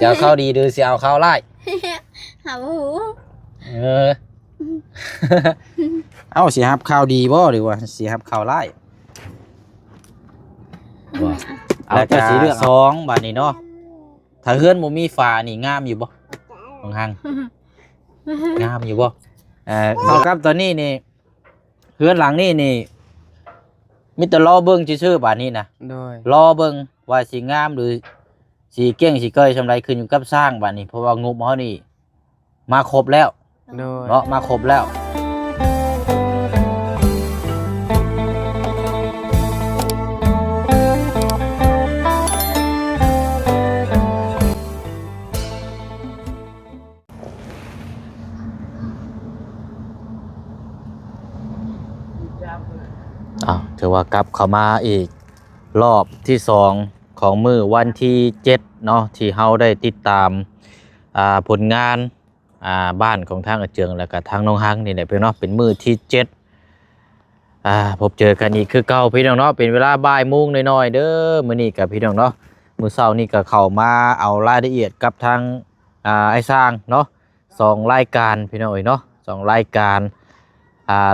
สิเอาข้าวดีหรือสิเอาข้าวไล่หาหู เอาสิฮับข้าวดีบ่หรือว่าสิฮับข้าวไล่เอาแต่สีเลือกสองบาดนี้เนาะถ้าเฮือนบ่มีฝานี่งามอยู่บ่บางหังงามอยู่บ่เอาครับตอนนี้นี่เฮือนหลังนี่มีแต่รอเบิ่งซื่อๆบาดนี้นะโดยรอเบิ่งว่าสิงามหรือสิเก้งสิเกยซำใดขึ้นอยู่กับสร้างบาดนี้เพราะว่างบเฮานี่มาครบแล้วโดยเนาะมาครบแล้วถือว่ากลับเข้ามาอีกรอบที่2ของมื้อวันที่7เนาะที่เฮาได้ติดตามผลงานบ้านของทางอาเจืองแล้วก็ทางน้องฮังนี่แหละพี่น้องเป็นมื้อที่7พบเจอกันอีกคือเก่าพี่น้องเนาะเป็นเวลาบ่ายโมงน้อยๆเด้อมื้อนี้กับพี่น้องเนาะมื้อเช้านี้ก็เข้ามาเอารายละเอียดกับทางไอ้สร้างเนาะ2รายการพี่น้องเอ้ยเนาะ2รายการ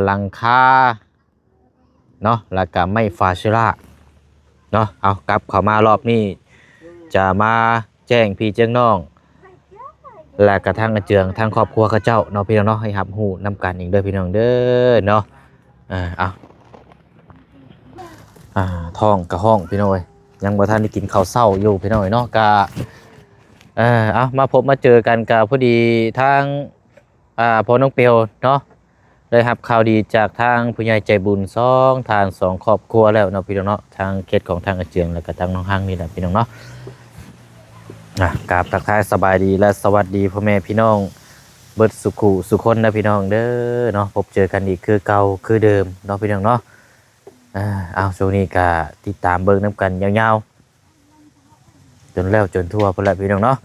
หลังคาเนาะแล้วก็ไม่ฟาชิล่าเนาะเอากลับเข้ามารอบนี้จะมาแจ้งพี่แจ้งน้องและกระทั่งเจืองทางครอบครัวเขาเจ้าเนาะพี่น้องเนาะให้รับรู้นำกันอีกเด้อพี่น้องเด้อเนาะเอาท้องกระห้องพี่น้อยยังบ่ทันได้กินข้าวเช้าอยู่พี่น้อยเนาะกะเอามาพบมาเจอกันกับพอดีทางพ่อน้องเปียวเนาะได้รับข่าวดีจากทางผู้ใหญ่ใจบุญทาง2ครอบครัวแล้วเนาะพี่น้องเนาะทางเขตของทางอาเจียงแล้วก็ทางน้องฮังนี่แหละพี่น้องเนาะกราบทักทายสบายดีและสวัสดีพ่อแม่พี่น้องเบิดสุขุสุคนนะพี่น้องเด้อเนาะพบเจอกันอีกคือเก่าคือเดิมเนาะพี่น้องเนาะเอาช่วงนี้ก็ติดตามเบิ่งน้ำกันยาวๆจนแล้วจนทั่วพุ่นละพี่น้องเนาะ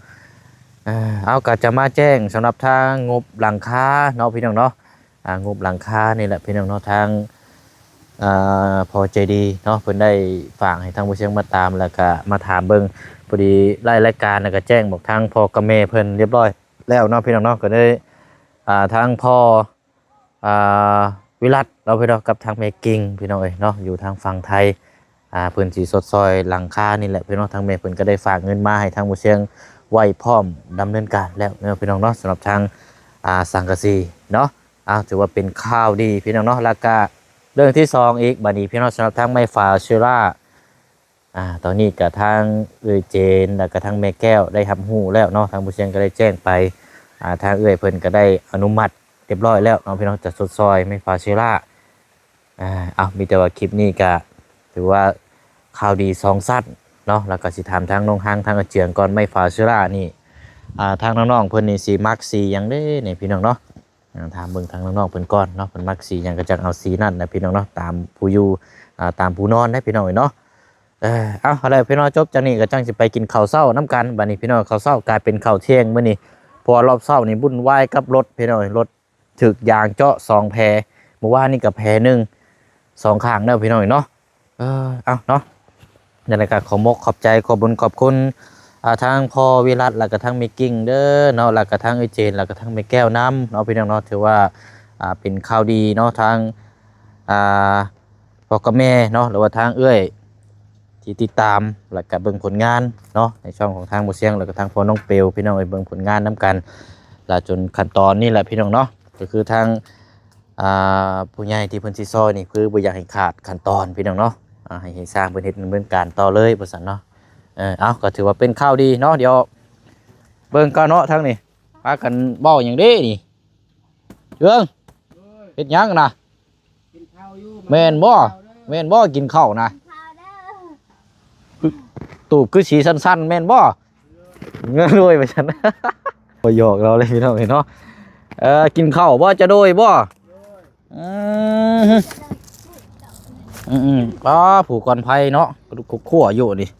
เอาก็จะมาแจ้งสำหรับทางงบหลังคาเนาะพี่น้องเนาะงบหลังคานี่แหละพี่น้องเนาะทางพอใจดีเนาะเพิ่นได้ฝากให้ทางผู้เชี่ยวมาตามแล้วก็มาถามเบิ่งพอดีรายการแล้วก็แจ้งบอกทางพ่อกับแม่เพิ่นเรียบร้อยแล้วเนาะพี่น้องเนาะก็ได้ทางพ่อวิรัตเราพี่น้องกับทางแม่กิ่งพี่น้องเอ้ยเนาะอยู่ทางฝั่งไทยเพิ่นสิสดซอยหลังคานี่แหละพี่น้องทางแม่เพิ่นก็ได้ฝากเงินมาให้ทางผู้เชี่ยวไว้พร้อมดำเนินการแล้วเนาะพี่น้องเนาะสำหรับทางสังกะสีเนาะถือว่าเป็นข่าวดีพี่น้องเนาะแล้วก็เรื่องที่2อีกบัดนี้พี่น้องสำหรับทางไม้ฝาเชล่าตอนนี้กับทางเจนแล้วก็ทางแม่แก้วได้รับรู้แล้วเนาะทางผู้เชี่ยวก็ได้แจ้งไปทางเพิ่นก็ได้อนุมัติเรียบร้อยแล้วเนาะพี่น้องจะสดซอยไม้ฝาเชล่ามีแต่ว่าคลิปนี้ก็ถือว่าข่าวดี2สั้นเนาะแล้วก็สิถามทางน้องฮังทางอาเจียงก่อนไม้ฝาเชล่านี่ทางน้องๆเพิ่นนี่สิมักสีหยังเด้นี่พี่น้องเนาะถามเบิ่งทางน้องๆเพิ่นก่อนเนาะเพิ่นมักสีหยังก็จักเอาสีนั่นนะพี่น้องเนาะตามผู้อยู่ตามผู้นอนได้พี่น้องเนาะเอาอะไรพี่น้องจบจากนี้ก็จังสิไปกินข้าวเช้าน้ำกันบัดนี้พี่น้องข้าวเช้ากลายเป็นข้าวเที่ยงมื้อนี้พอรอบเช้านี่วุ่นวายกับรถพี่น้องรถถึกยางเจาะ2แพรเมื่อวานนี่ก็แพรนึง2ข้างเด้อพี่น้องเนาะเอาเนาะนั่นแหละก็ขอมกขอบใจขอบบุญขอบคุณทางพ่อวิรัตแล้วก็ทางแม่กิ่งเด้อเนาะแล้วก็ทางเจนแล้วก็ทางแม่แก้วน้ำเนาะพี่น้องเนาะถือว่าเป็นข่าวดีเนาะทางพ่อกับแม่เนาะหรือว่าทางที่ติดตามแล้วก็เบิ่งผลงานเนาะในช่องของทางบ่เสียงแล้วก็ทางพ่อน้องเปลวพี่น้องเบิ่งผลงานนํกันแล้วจนขั้นตอนนี้แหละพี่น้องเนาะก็คือทางผู้ใหญ่ที่เพิ่นสิซอยนี่คือบ่อยากให้ขาดขั้นตอนพี่น้องเนาะให้สร้างเพิ่นเฮ็ดดำเนินการต่อเลยบ่ซั่นเนาะเอาก็ถือว่าเป็นข่าวดีเนาะเดี๋ยวเบิ่งก่อนเนาะทางนี้พากันเว้าหยังเด้นี่เรื่องเฮ็ดหยังน่ะแม่นบ่กินข้าวนะตูบคือสีสั้นๆแม่นบ่เงื่อนด้วยไปฉันบ่หยอกเราเลยพี่น้องเนาะกินข้าวบ่จะโดยบ่ผูกก่อนไผเนาะคั่วอยู่นี่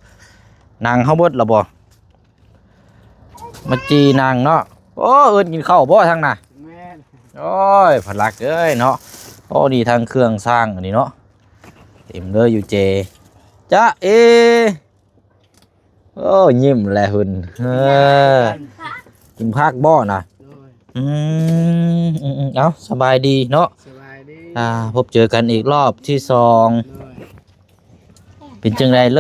นางเฮาเบิดละบ่มาจีนางเนาะโอ้เอิ้นกินข้าวบ่ทางน่ะโอ้ยพลักเอ้ยเนาะโอ้ดีทางเครื่องสร้างอันนี้เนาะเต็มเลยอยู่เจจ้า โอ้ยิ้มแหละหุ่นกินผักบ่น่ะอืเอาสบายดีเนาะสบายดี พบเจอกันอีกรอบที่สองเป็นจังไรเ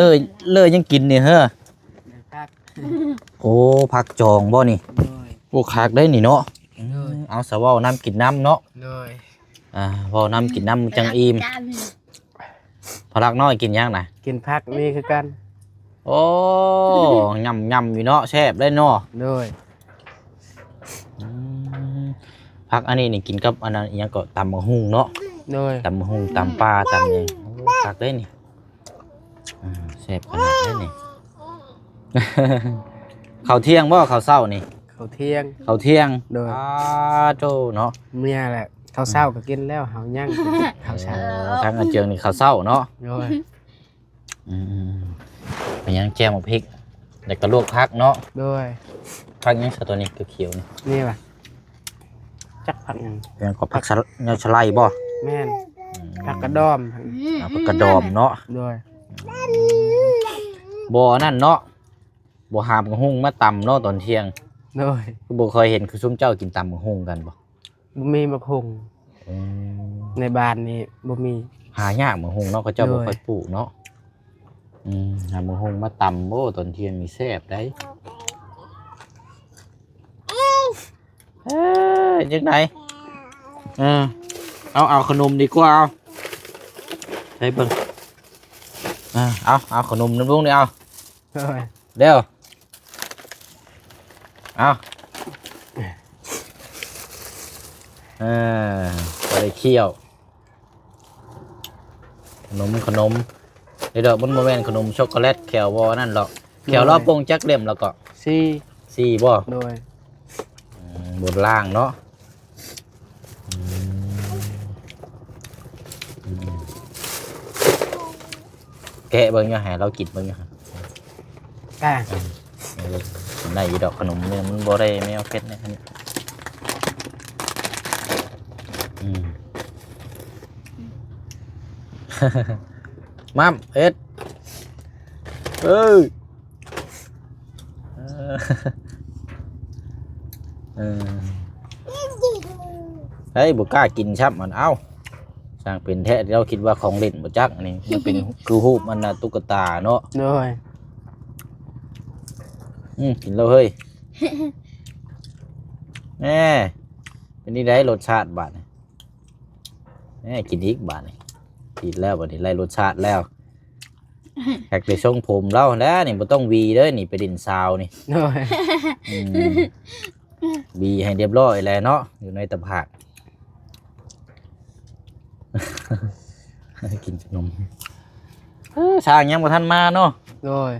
ลยยังกินนี่เฮ้อ พัก โอ้ผักจองบ่นี่ เลย โอ้คักได้นี่เนาะเอาสะเว้าน้ำกินน้ำเนาะ เลย เว้าน้ำกินน้ำจังอิ่มพอรักน้อยกินยังน่ะ กินพักนี่คือกัน โอ้ยำอยู่เนาะแซ่บได้เนาะ เลย ผักอันนี้นี่กินกับอันนั้นอิหยังก็ตำมะฮุ่งเนาะ เลย ตำมะฮุ่งตำปลาตำหยังโอ้คักได้นี่แซ่บขนาดได้นี่ ข้าวเที่ยงบ่ข้าวเช้านี่ เขาเที่ยง ข้าวเที่ยง โดย โตเนาะ เมียแหละข้าวเช้าก็กินแล้วเฮายังข้าวเช้า ทางอันเจียงนี่ข้าวเช้าเนาะ เลย เป็นหยังแจ่มกับพริกแล้วก็ลวกผักเนาะ เลย ผักหยังซะตัวนี้เขียวๆนี่ นี่ป่ะจักผักหยัง เป็นหยังก็ผักยอดชะไลบ่ แม่นผักกระดอม ผักกระดอมเนาะ เลย บ่อนั่นเนาะบ่หามกับหุ่งมาตำเนาะตอนเที่ยง เลย คือบ่เคยเห็นคือซุมเจ้ากินตำกับหุ่งกันบ่ บ่มีมะฮุงในบ้านนี่บ่มี หายากมะหุ่งเนาะเขาเจ้าบ่ โดย ค่อยปลูกเนาะหามะหุ่งมาตำโอ้ตอนเที่ยงมีแซ่บได้จังไดเอาขนมดีกว่าเอาไปเบิ่งเอาขนมน้ำลุงนี่เอา เลย เดี๋ยวเอาไปเคี่ยวขนมเดี๋ยวมันโมเมนต์ขนมช็อกโกแลตแขวบอนั่นหรอกแขวรอบโป่งจักเล่มแล้วก็ ซี่ บ่ โดย บนล่างเนาะแกะเบิ่งอยู่หาเรากินเบิ่งอยู่หา อ่ะ ได้อีดอกขนมเนี่ยมันบ่ได้ไม่เอาเก็ดนะนี่มัมเอ็ดเฮ้ยเฮ้ยบุกล้ากินชับมันเอ้าสร้างเป็นแท้เราคิดว่าของเล่นบ่จักอันนี้มันเป็นคือรูปมันน่ะตุ๊กตาเนาะ โดย กินแล้วเฮ้ยแน่เป็นนี่ได้รสชาติบาดแน่กินอีกบาดนี่กินแล้วบาดนี้ไล่รสชาติแล้วแขกได้ทรงผมเล่าแล้วนี่บ่ต้องวีเด้อนี่ไปดินซาวนี่ โดย วีให้เรียบร้อยแล้วเนาะอยู่ในตะผาก กินขนมช่างยังบ่ทันมาเนาะ โดย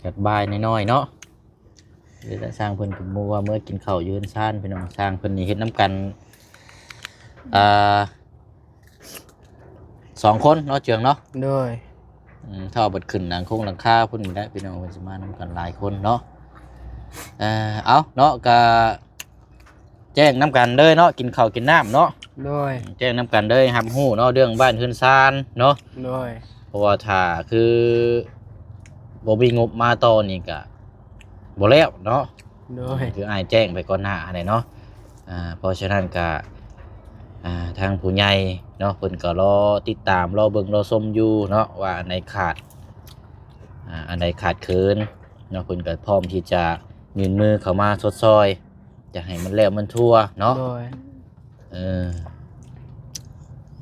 จัดบายน้อยๆเนาะเดี๋ยวจะสร้างเพิ่นกับมัวเมื่อกินข้าวยืนซ่านพี่น้องสร้างเพิ่นนี่เฮ็ดน้ำกัน2 คนเนาะเจืองเนาะ โดย ถ้าเอาเบิดขึ้นหลังคาเพิ่นได้พี่น้องเพิ่นสิมาน้ำกันหลายคนเนาะเอาเนาะก็แจ้งน้ำกันเด้อเนาะกินข้าวกินน้ำเนาะ โดย แจ้งน้ำกันเด้อรับรู้เนาะเรื่องบ้านเฮือนซ่านเนาะ โดย เพราะว่าถ้าคือบ่มีงบมาต่อนี่ก็บ่แล้วเนาะ โดย คืออ้ายแจ้งไปก่อนหน้าอะไรเนาะเพราะฉะนั้นก็ทางผู้ใหญ่เนาะเพิ่นก็รอติดตามรอเบิ่งรอชมอยู่เนาะว่าอันใดขาดอันใดขาดเคินเนาะเพิ่นก็พร้อมที่จะยื่นมือเข้ามาชดซอยจะให้มันแล้วมันทั่วเนาะ โดย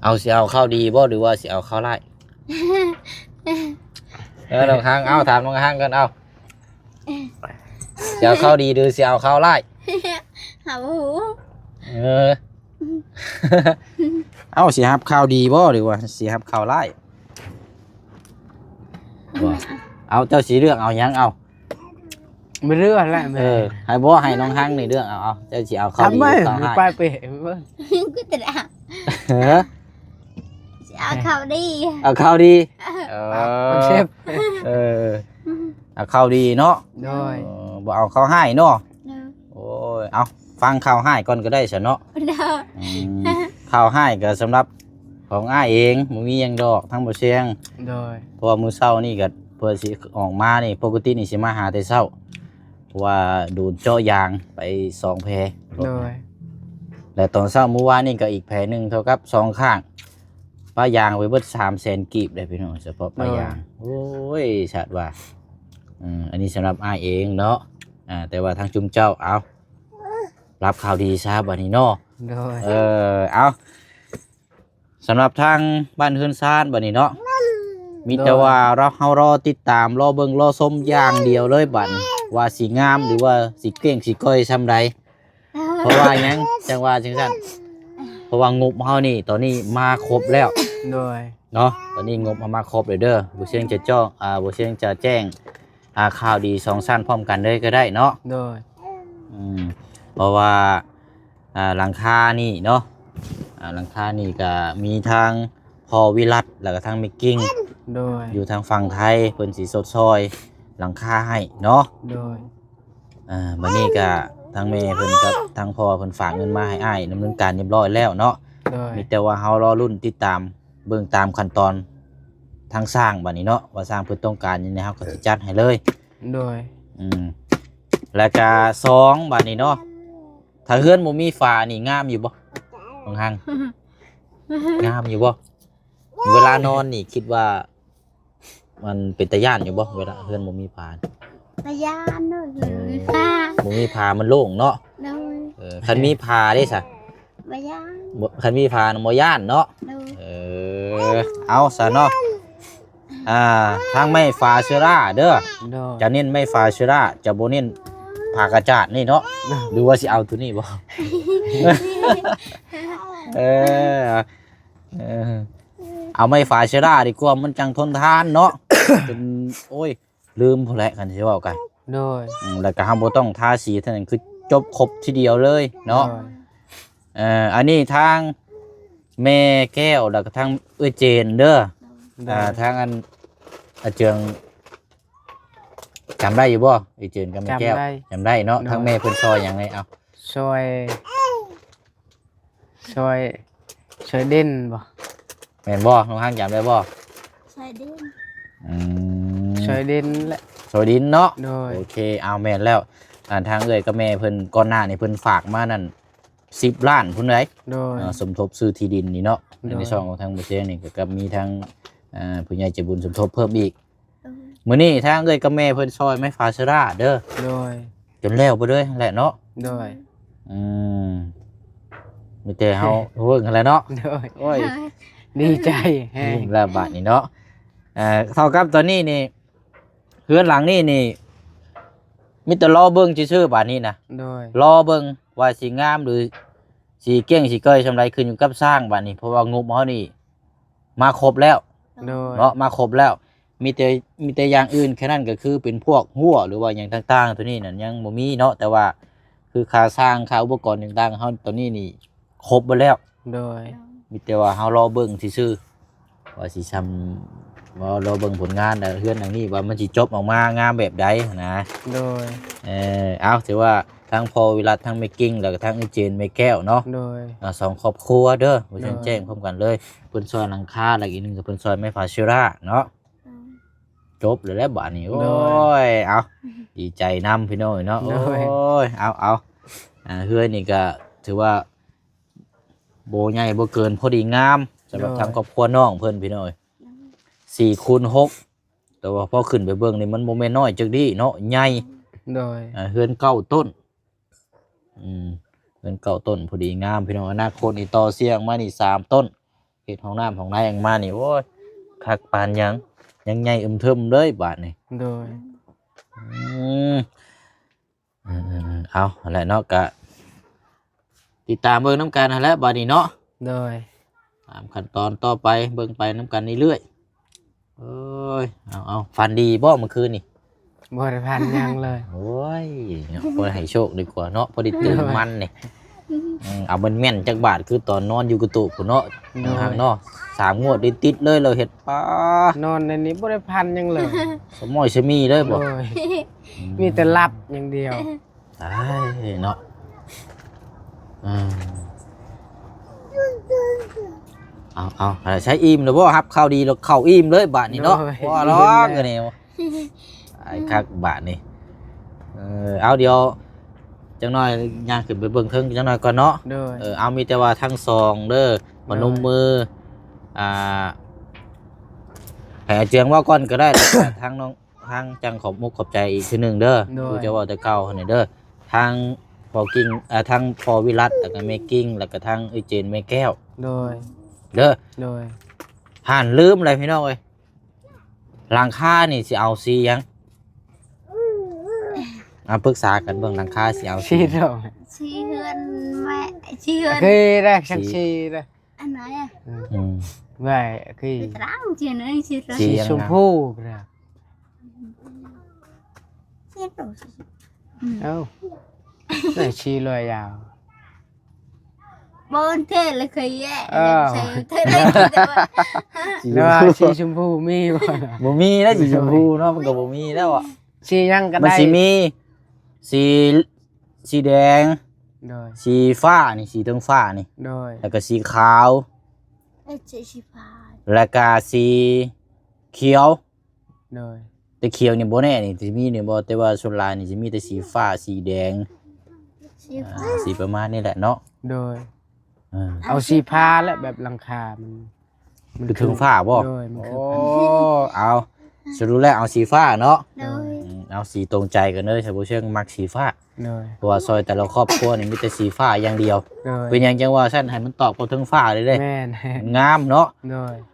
เอาสิเอาข้าวดีบ่หรือว่าสิเอาข้าวไร่ น้องห้างเอาถามน้องห้างกันเอาสิเอาข้าวดีหรือสิเอาข้าวไร่ หาหู เอาสิฮับข้าวดีบ่หรือว่าสิฮับข้าวไร่บ่เอาเจ้าสีเรื่องเอายังเอา ไม่เรื่องแล้วแม่ ให้บ่ให้น้องห้างในเรื่องเอาเจ้าสิเอาข้าว ทำ ดี ไม ข้าว มี ไร่ ป้ายเป๋เว้ย กูจะด่า เอาเขาดี เอาข้าวดี มันเชฟ เอาข้าวดีเนาะ โดย บ่เอาข้าวให้เนาะ เนาะ โอ้ยเอาฟังข้าวให้ก่อนก็ได้ซะเนาะ เนาะ ข้าวให้ก็สำหรับ ของอ้ายเองบ่มีหยังดอกทั้งบ่เชียง โดย เพราะว่ามื้อเช้านี่ก็เพื่อสิออกมานี่ปกตินี่สิมาหาแต่เช้าเพราะว่าดูดเจาะยางไป2แผล โดย และตอนเช้ามื้อวานนี่ก็อีกแผลหนึงเท่ากับ2ข้างป้ายางไปเบิด300,000กีบได้พี่น้องเฉพาะป้ายางโอ้ยชาดว่าอันนี้สำหรับอ้ายเองเนาะแต่ว่าทางจุมเจ้าเอารับข่าวดีซะบัดนี้เนาะ โดย เอาสำหรับทางบ้านเฮือนซานบัดนี้เนาะมีแต่ว่าเฮารอติดตามรอเบิ่งรอชมอย่างเดียวเลยบัดนี้ว่าสิงามหรือว่าสิเกลี้ยงสิก้อยซำใดเพราะว่าหยังจังว่าจังซั่นเพราะว่างบเฮานี่ตอนนี้มาครบแล้ว โดย เนาะตอนนี้งบเอามาครบเลยเด้อบ่เชียงจะจ้องบ่เชียงจะแจ้งข่าวดี2ชั้นพร้อมกันเลยก็ได้เนาะ โดย เพราะว่าหลังคานี่เนาะหลังคานี่ก็มีทางพอวิรัตแล้วก็ทางมิกกิ้ง โดย อยู่ทางฝั่งไทยเพิ่นสิสดซอยหลังคาให้เนาะ โดย บัดนี้ก็ทางแม่เพิ่นกับทางพ่อเพิ่นฝากเงินมาให้อ้ายดำเนินการเรียบร้อยแล้วเนาะ โดย มีแต่ว่าเฮารอรุ่นติดตามเบิ่งตามขั้นตอนทางสร้างบัดนี้เนาะว่าสร้างเพิ่นต้องการยังไงเฮาก็สิจัดให้เลย โดย แล้วก็2บัดนี้เนาะถ้าเฮือนบ่มีฝานี่งามอยู่บ่บางหังงามอยู่บ่เวลานอนนี่คิดว่ามันเป็นตาย่านอยู่บ่เวลาเฮือนบ่มีฝา พยานด้วยเลยฟ้า บ่มีฝามันโล่งเนาะ โดย คันมีฝาเด้ซะ พยาน คันมีฝาน่ะบ่ย่านเนาะ โดย เอาซะเนาะทางไม้ฝาเชื้อราเด้อ โดย จะเน้นไม้ฝาเชื้อราจะบ่เน้นผ้ากระจาดนี่เนาะหรือว่าสิเอาตัวนี้บ่ เออเอาไม้ฝาเชื้อราดีกว่ามันจังทนทานเนาะ เป็นโอ้ยลืมพอแล้วกันสิเว้ากัน โดย แล้วก็เฮาบ่ต้องทาสีเท่านั้นคือจบครบทีเดียวเลยเนาะ โดย อันนี้ทางแม่แก้วแล้วก็ทางเอ้ยเจนเด้อ โดย ทางอันอาเจืองจำได้อยู่บ่เอ้ยเจนกับแม่แก้วจำได้เนาะทางแม่เพิ่นซอยหยังไงเอา ช่วยช่วยช่วยเด่นบ่ แม่นบ่น้องห้างจำได้บ่ ใส่ดิน ช่วยเด่นแหละ ซอยดินเนาะ โดย โอเคเอาแม่นแล้วทางเอ้ยกับแม่เพิ่นก่อนหน้านี่เพิ่นฝากมานั่น10 ล้านพุ่นได โดย สมทบซื้อที่ดินนี่เนาะ โดย ในช่องของทางบ่เซียนี่ก็มีทางผู้ใหญ่ใจบุญสมทบเพิ่มอีก โดย มื้อนี้ทางเอ้ยกับแม่เพิ่นซอยไม้ฟ้าเชอราเด้อ โดย จนแล้วบ่เด้อแหละเนาะ โดย มีแต่เฮาเบิ่งกันแหล้วเนาะ โดย โอ้ย ดีใจแฮง ละบาทนี่เนาะเท่ากับตอนนี้นี่เฮือนหลังนี่นี่มีแต่รอเบิ่งซื่อๆบาดนี้นะ โดย รอเบิ่งว่าสิงามหรือสิเก้งสิเกยซำใดขึ้นอยู่กับสร้างบาดนี้เพราะว่างบเฮานี่มาครบแล้ว โดย เนาะมาครบแล้วมีแต่อย่างอื่นแค่นั้นก็คือเป็นพวกหัวหรือว่าอย่างต่างๆตัวนี้นั่นยังบ่มีเนาะแต่ว่าคือค่าสร้างค่าอุปกรณ์ต่างๆเฮาตอนนี้นี่ครบหมดแล้ว โดย มีแต่ว่าเฮารอเบิ่งซื่อๆว่าสิซ้ำว่ารอเบิ่งผลงานแต่เฮือนอย่างนี้ว่ามันสิจบออกมางามแบบใดนะ โดย เอาถือว่าทั้งพอวิรัตทั้งแม่กิ้งแล้วก็ทั้งอีเจนแม่แก้วเนาะ โดย สองครอบครัวเด้อผู้ชน เนาะ แจ้งพร้อมกันเลยเพิ่นซอยหลังคาแล้วอีกหนึงก็เพิ่นซอยไม้ฟ้าเชื้อราเนาะจบเลยแล้วบัดนี้โอ้ยเอาดีใจนำพี่น้องเนาะโอ้ยเอาเฮือนนี่ก็ถือว่าโบใหญ่โบเกินพอดีงามสำหรับทางครอบครัวน้องเพิ่นพี่น้อย4x6แต่ว่าพอขึ้นไปเบิ่งนี่มันโมเมนต์น้อยจักดีเนาะใหญ่ โดย เฮือนเก้าต้นเฮือนเก้าต้นพอดีงามพี่น้องอนาคตนี่ต่อเสียงมานี่3ต้นเฮ็ดห้องน้ำห้องน้าอย่างมานี่โอ้ยคักปานหยังใหญ่เทิมเลยบาดนี่ โดย เอาอะไรเนาะกะติดตามเบิ่งน้ำกันนั่นแหละบาดนี้เนาะ โดย ตามขั้นตอนต่อไปเบิ่งไปน้ำกันเรื่อยๆเอ้ยเอาฟันดีบ่เมื่อคืนนี่ บริพันธ์ยังเลย โอ้ยพอให้โชคดีกว่าเนาะพอได้ตื่นมันนี่เอามันแม่นจักบาทคือตอนนอนอยู่กุฏิพุ่นเนาะทางเนาะ3 งวดติดเลยเราเฮ็ดป้าน อนในนี้บริพันธ์ยังเลย สมอยสมีเลย โด บ่ ยมีแต่หลับอย่างเดียว ตายเนาะ เอาใช้อิ่มหรือว่าครับข้าวดีแล้วข้าวอิ่มเลยบาทนี้เนาะว่าร้องกันนี่ไอ้คักบาทนี่เอาเดี๋ยวจังหน่อยย่างขึ้นไปเบิ่งเทิงจังหน่อยก่อนเนาะเอามีแต่ว่าทั้งซองเด้อพนมมือให้เจียงว่าก่อนก็ได้ทั้งน้องทั้งจังขอบมุกขอบใจอีกทีหนึ่งเด้อคือจะว่าแต่เก่าเนี่ยเด้อทางพอกิ้งทางพอวิรัตแล้วก็เมกิ้งแล้วก็ทางเจนเมแก้วเด้อห่านลืมอะไรพี่น้องเอ้ยหลังคานี่สิเอาสียังปรึกษากันเบิ่งหลังคาสิเอาสีชีเด้อ ชีเฮือนแม่ชีเฮือน คือได้ชักชีได้ อันไหนอ่ะ ไม่คือ ไปตรังชีนึงชีรัง สีชมพูครับ ชีโต เอ้าไหนชีลอยยาว บนเทเลยเคยแย่ใช่เทเลยแล้วชีชมพูมีบ่มีแล้วสีชมพูเนาะมันก็บ่มีแล้วอ่ะ ชียังก็ได้ มันสิมีสีแดงสีฟ้านี่สีเทิงฟ้านี่แล้วก็สีขาวชีฟ้าแล้วก็สีเขียวแต่เขียวนี่บ่แน่นี่สิมีนี่บ่แต่ว่าส่วนหลายนี่สิมีแต่สีฟ้าสีแดงสีประมาณนี้แหละเนาะเอาสีผ้าและแบบหลังคามันถึงฟ้าบ่โอ้เอาสรุปแล้วเอาสีฟ้าเนาะเอาสีตรงใจกันเลยชาวเชียงมักสีฟ้าเพราะว่าซอยแต่ละครอบครัวนี่มีแต่สีฟ้าอย่างเดียวเป็นอย่างจังว่าฉันให้มันตอบกับทั้งฟ้าเลยเด้งามเนาะ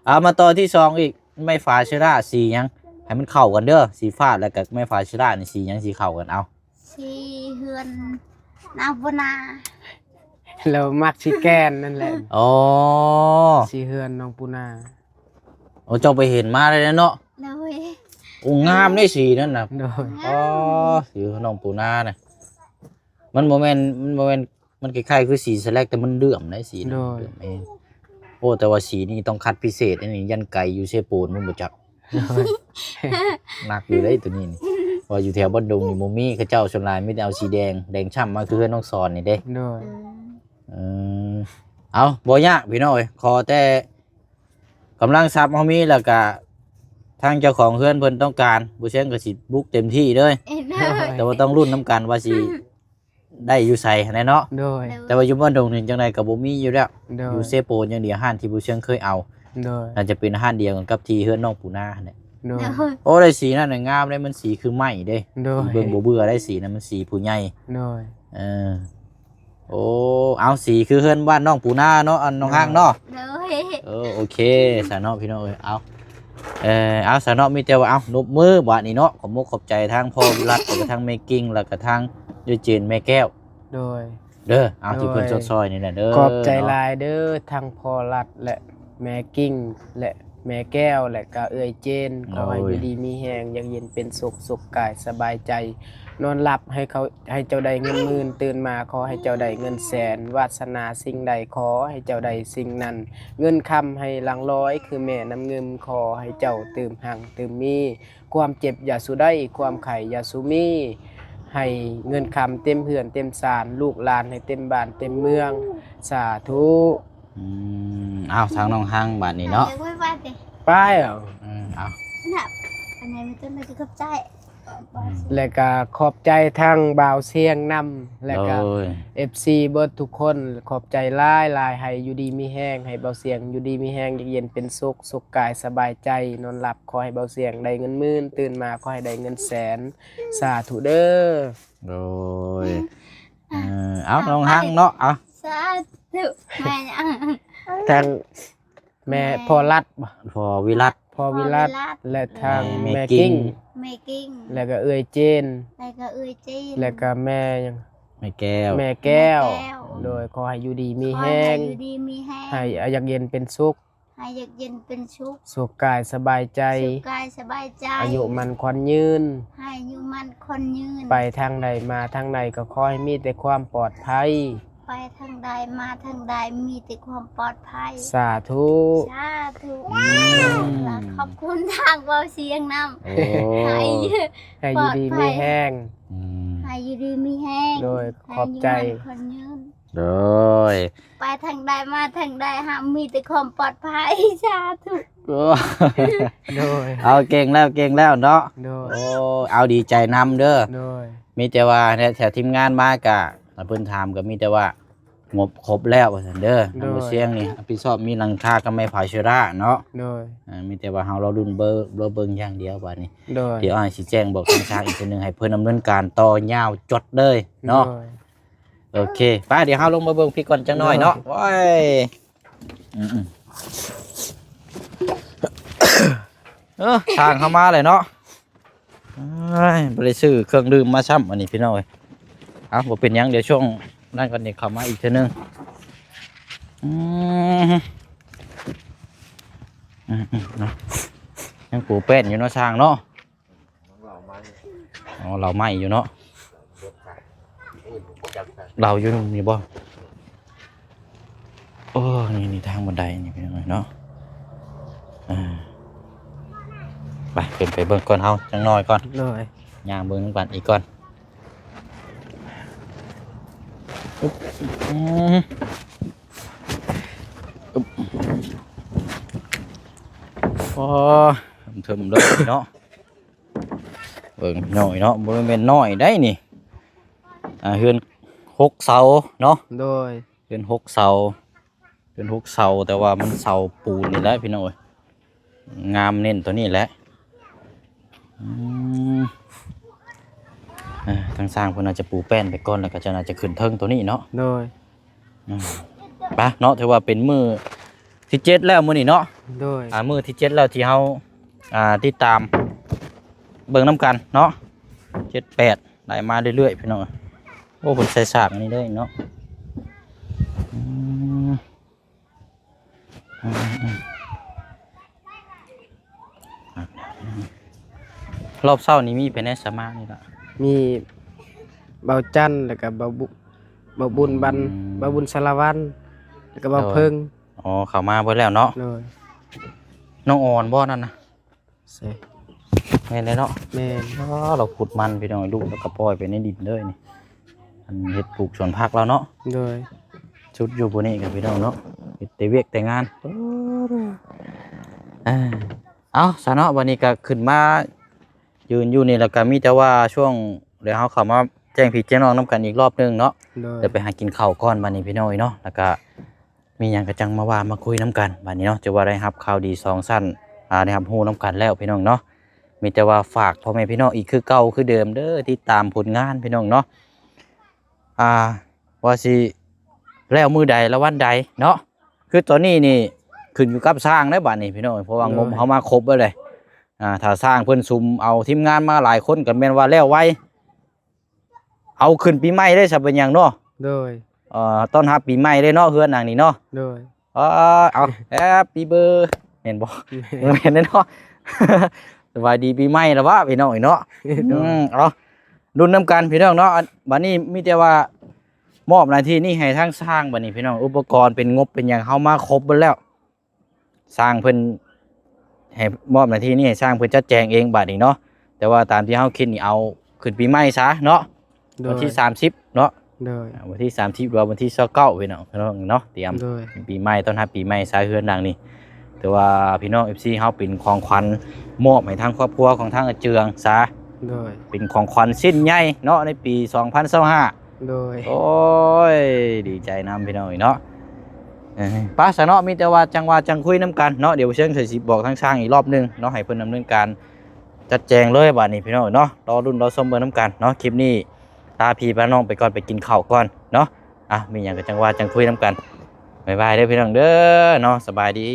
เอามาต่อที่2อีกไม่ฟ้าเชราสียังให้มันเข้ากันเด้อสีฟ้าแล้วก็ไม่ฟ้าเชรานี่สียังสีเข้ากันเอาสีเฮือนนาบนาเรามักสีแกนนั่นแหละอ๋อสีเฮือนน้องปูนาโอ้เจ้าไปเห็นมาเลยเนาะโอ้งามได้สีนั่นน่ะอ๋อสีน้องปูนาน่ะมันโมเมนต์มันคล้ายๆคือสีสแลกแต่มันเลื่อมได้สีนั่นเองโอ้แต่ว่าสีนี้ต้องคัดพิเศษนี่ยันไก่อยู่เชปูนมันบ่จักหนักอยู่ได้ตัวนี้นี่ว่าอยู่แถวบ้านดงนี่โมมี่เขาเจ้าชนลายไม่ได้เอาสีแดงช่ำมาคือเพื่อนน้องซอนนี่เด้เอาบ่ยากพี่น้อยขอแต่กำลังทรัพย์เฮามีแล้วก็ทางเจ้าของเพื่อนเพิ่นต้องการบ่เช่นก็สิบุกเต็มที่เลยแต่ว่าต้องรุ่นน้ำกันว่าสิได้อยู่ใส่แน่เนาะแต่ว่าอยู่บ้านดงนี่จังได๋ก็บ่มีอยู่แล้วอยู่เซโปนอย่างเดียวห้านที่บ่เชิงเคยเอาน่าจะเป็นห้านเดียวกันกับที่เฮือนน้องปูนาเนี่ยโอ้ได้สีนั่นงามเลยมันสีคือไหมเด้เบิ่งบ่เบื่อได้สีนั้นมันสีผู้ใหญ่โอ้เอาสีคือเฮือนบ้านน้องปูนาเนาะอันน้องห้างเนาะโอเคสาเนาะพี่น้องเอาสาเนาะมีแต่ว่าเอานบมือบาดนี้เนาะขอบมุกขอบใจทางพ่อวิรัตแล้วก็ทางเมกิ้งแล้วก็ทางด้วยเจนแม่แก้วเด้อเอาที่เพิ่นซอยๆนี่แหละเด้อขอบใจหลายเด้อทางพ่อรัตและแม่กิ้งและแม่แก้วและก็เอื้อยเจนขอให้อยู่ดีมีแหงยังเย็นเป็นสุขกายสบายใจนอนหลับให้เจ้าใดเงินหมื่นตื่นมาขอให้เจ้าใดเงินแสนวาสนาสิ่งใดขอให้เจ้าใดสิ่งนั้นเงินคำให้หลังร้อยคือแม่น้ำเงินขอให้เจ้าตื่มหังตื่มมีความเจ็บอย่าสู้ได้ความไข่อย่าสู้มีให้เงินคำเต็มเหือนเต็มศาลลูกหลานให้เต็มบ้านเต็มเมืองสาธุเอาทางน้องห้างบาดนี้เนาะไปเอาอันไหนมันจะไม่ได้เข้าใจและก็ขอบใจทางบ่าวเสียงนำและก็ FC เบิดทุกคนขอบใจหลายให้อยู่ดีมีแห้งให้บ่าวเสียงอยู่ดีมีแห้งเย็นเป็นสุขกายสบายใจนอนหลับขอให้บ่าวเสียงได้เงินหมื่นตื่นมาขอให้ได้เงินแสนสาธุเด้อโดยเอาน้องห้างเนาะเอาสาธุแม่ทางแม่พ่อรัตพ่อวิรัตและทางแม่กิ้งแล้วก็เอื้อยเจนแล้วก็แม่ยังแม่แก้วโดยขอให้อยู่ดีมีแห้งให้อยากเย็นเป็นสุขสุขกายสบายใจอายุมันควันยืนไปทางใดมาทางใดก็ขอให้มีแต่ความปลอดภัย ไปทางใดมาทางใดมีแต่ความปลอดภัย สาธุ สาธุและขอบคุณทางเบาเสียงนำ โอ้ ให้ ให้อยู่ดีมีแห้ง อืม ให้อยู่ดีมีแห้ง โดยขอบใจ ให้ยู่นานคนยืน โดย ไปทางใดมาทางใดหามีแต่ความปลอดภัยสาธุ โอ้ โดย เอาเก่งแล้วเนาะ โดย โอ้เอาดีใจนำเด้อ โดย มีแต่ว่าเนี่ยแถวทีมงานมากะเพิ่นถามก็มีแต่ว่างบครบแล้วว่าซั่นเด้อทางบ่เสียงนี่รับผิดชอบมีหลังคาก็ไม่ผาเชื้อราเนาะ โดย มีแต่ว่าเฮาเราดุนเบอร์เบิ่งอย่างเดียวบัดนี้ โดย เดี๋ยวอ้ายสิแจ้งบอกทางชางอีกทีหนึงให้เพิ่นดำเนินการต่อยาวจดเลยเนาะ โดย โอเคไปเดี๋ยวเฮาลงมาเบิ่งพี่ก่อนจังหน่อยเนาะโอ้ยทางเข้ามาเลยเนาะเอ้ยบ่ได้ซื้อเครื่องดื่มมาซ้ำอันนี้พี่น้องเอ้ยเอาบ่เป็นหยังเดี๋ยวช่วงนั้นก่อนนี่เข้ามาอีกเทื่อนึงเนาะยังปูแป้นอยู่เนาะช่างเนาะอ๋อเราไหม้อยู่เนาะเราอยู่นี่บ่โอ้นี่ทางบันไดนี่พี่น้องเอ้ยเนาะไปขึ้นไปเบิ่งก่อนเฮาจังน้อยก่อน โดย ย่างเบิ่งน้ำกันอีกก่อนอึ๊บอึ๊บโอ้เทิมเลยเนาะเบิ่งหน่อยเนาะบ่แม่นน้อยได้นี่เฮือน6เสาเนาะ โดย เฮือน6เสาเฮือน6เสาแต่ว่ามันเสาปูนนี่แหละพี่น้องเอ้ยงามเน้นตัวนี้แหละทางสร้างเพิ่นอาจจะปูแป้นไปก่อนแล้วก็จะน่าจะขึ้นเทิงตัวนี้เนาะ โดย ไปเนาะถือว่าเป็นมือที่7แล้วมื้อนี้เนาะ โดย มือที่7แล้วที่เฮาติดตามเบิ่งนํกันเนาะ7 8ได้มาเรื่อยๆพี่น้องโอ้เพิ่นใส่ฉากอันนี้เลยเนาะรอบเช้านี้มีไปในสมานี่ล่ะ มีเบาจันทร์แล้วก็เบาบุญบันเบาบุญสารวันแล้วก็เบาเพิ่ง อ๋อเข้ามาเบิดแล้วเนาะ โดย น้องอ่อนบ่นั่นนะ ใส่ แม่นเลยเนาะ แม่น อ๋อเราขุดมันพี่น้องลูกแล้วก็ปล่อยไปในดินเลยนี่อันเฮ็ดปลูกสวนผักแล้วเนาะ โดย ชุดอยู่บนนี้กับพี่น้องเนาะเฮ็ดแต่เวียกแต่งานเอาซะเนาะวันนี้ก็ขึ้นมายืนอยู่นี่แล้วก็มีแต่ว่าช่วงเดี๋ยวเฮาเข้ามาแจ้งพี่แจ้งน้องนํกันอีกรอบนึงเนาะ โดย เดี๋ยวไปหากินข้าวก่อนบัดนี้พี่น้องเนาะแล้วก็มีหยังก็จังมาว่ามาคุยนํกันบัดนี้เนาะจะว่าได้รับข่าวดี2สั้นได้รับรู้นํกันแล้วพี่น้องเนาะมีแต่ว่าฝากพ่อแม่พี่น้องอีกคือเก่าคือเดิมเด้อที่ตามผลงานพี่น้องเนาะว่าสิแล้วมือใดละวันใดเนาะคือตอนนี้นี่ขึ้นอยู่กับสร้างได้บัดนี้พี่น้องเพราะว่างบเฮามาครบแล้วเลยถ้าสร้างเพิ่นซุมเอาทีมงานมาหลายคนก็แม่นว่าแล้วไวเอาขึ้นปีใหม่ได้ซะเป็นหยังเนาะ โดย ต้อนรับปีใหม่เลยเนาะเฮือนนางนี่เนาะ โดย เอาแฮปปี้เบอร์เห็นบ่เห็นเนาะ สวัสดีปีใหม่แล้ววะพี่น้องเนาะเอารุ่นน้ำกันพี่น้องเนาะบัดนี้มีแต่ว่ามอบหน้าที่นี่ให้ทางสร้างบัดนี้พี่น้องอุปกรณ์เป็นงบเป็นหยังเฮามาครบเบิดแล้วสร้างเพิ่นให้มอบหน้าที่นี่ให้สร้างเพิ่นจัดแจงเองบัดนี้เนาะแต่ว่าตามที่เฮาคิดนี่เอาขึ้นปีใหม่ซะเนาะวันที่30เนาะ โดย วันที่30หรือวันที่29พี่น้องเนาะเตรียม โดย ปีใหม่ต้อนรับปีใหม่สายเฮือนดังนี่แต่ว่าพี่น้อง FC เฮาเป็นของขวัญมอบให้ทางครอบครัวของทางอาเจืองซะ โดย เป็นของขวัญสิ้นใหญ่เนาะในปี2025 โดย โอ้ยดีใจนำพี่น้องเนาะป้าซะเนาะมีแต่ว่าจังว่าจังคุยนํกันเนาะเดี๋ยวเชิงสิบอกทางช่างอีกรอบนึงเนาะให้เพิ่นดำเนินการจัดแจงเลยบัดนี้พี่น้องเนาะรอรุ่นรอชมเบิ่งนํกันเนาะคลิปนี้ลาพี่พาน้องไปก่อนไปกินข้าวก่อนเนาะมีหยังก็จังว่าจังคุยนํกันบ๊ายบายเด้อพี่น้องเด้อเนาะสบายดี